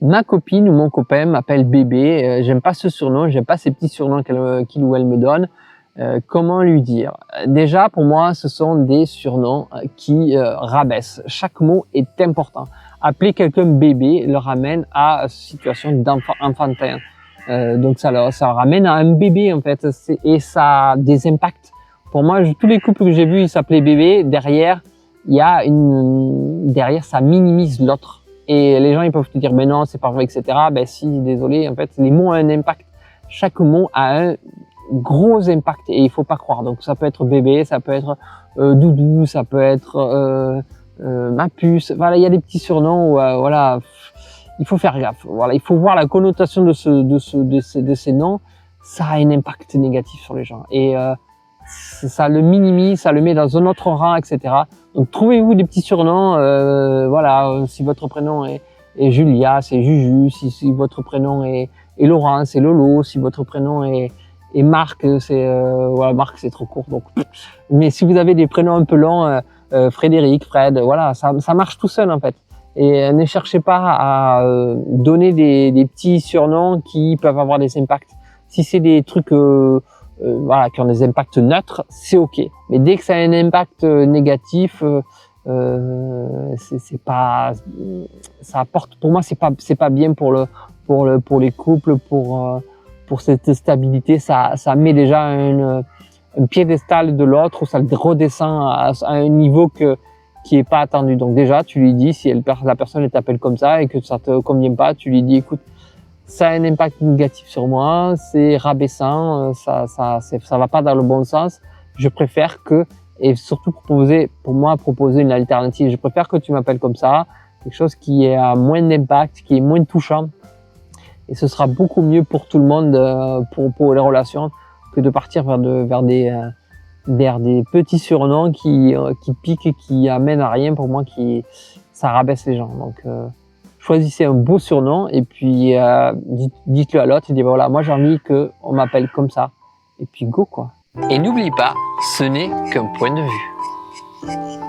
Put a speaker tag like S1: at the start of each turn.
S1: Ma copine ou mon copain m'appelle bébé, j'aime pas ce surnom, j'aime pas ces petits surnoms qu'il ou elle me donne. Comment lui dire? Déjà pour moi ce sont des surnoms qui rabaissent. Chaque mot est important. Appeler quelqu'un bébé le ramène à une situation enfantin. Donc ça ramène à un bébé en fait et ça a des impacts. Pour moi, tous les couples que j'ai vus, ils s'appelaient bébé. Derrière, derrière ça minimise l'autre. Et les gens, ils peuvent te dire, mais non, c'est pas vrai, etc. Ben si, désolé, en fait, les mots ont un impact. Chaque mot a un gros impact et il faut pas croire. Donc ça peut être bébé, ça peut être doudou, ça peut être ma puce. Voilà, il y a des petits surnoms où, voilà, il faut faire gaffe. Voilà, il faut voir la connotation de ces noms. Ça a un impact négatif sur les gens et ça le minimise, ça le met dans un autre rang, etc. Donc trouvez-vous des petits surnoms, voilà, si votre prénom est Julia, c'est Juju, si votre prénom est Laurent, c'est Lolo, si votre prénom est Marc, c'est voilà, Marc c'est trop court donc. Mais si vous avez des prénoms un peu longs, Frédéric, Fred, voilà, ça marche tout seul en fait. Et ne cherchez pas à donner des petits surnoms qui peuvent avoir des impacts. Si c'est des trucs voilà, qui ont des impacts neutres, c'est ok. Mais dès que ça a un impact négatif, c'est pas, ça apporte, pour moi, c'est pas bien pour les couples, pour cette stabilité. Ça met déjà un piédestal de l'autre où ça le redescend à un niveau qui est pas attendu. Donc déjà, tu lui dis, si la personne elle t'appelle comme ça et que ça te convient pas, tu lui dis, écoute, ça a un impact négatif sur moi, c'est rabaissant, ça va pas dans le bon sens. Je préfère que, et surtout proposer une alternative. Je préfère que tu m'appelles comme ça, quelque chose qui a moins d'impact, qui est moins touchant. Et ce sera beaucoup mieux pour tout le monde, pour les relations, que de partir vers des petits surnoms qui piquent et qui amènent à rien. Pour moi, ça rabaisse les gens. Donc, choisissez un beau surnom et puis dites-le à l'autre, dites voilà, moi j'ai envie qu'on m'appelle comme ça. Et puis go quoi. Et n'oublie pas, ce n'est qu'un point de vue.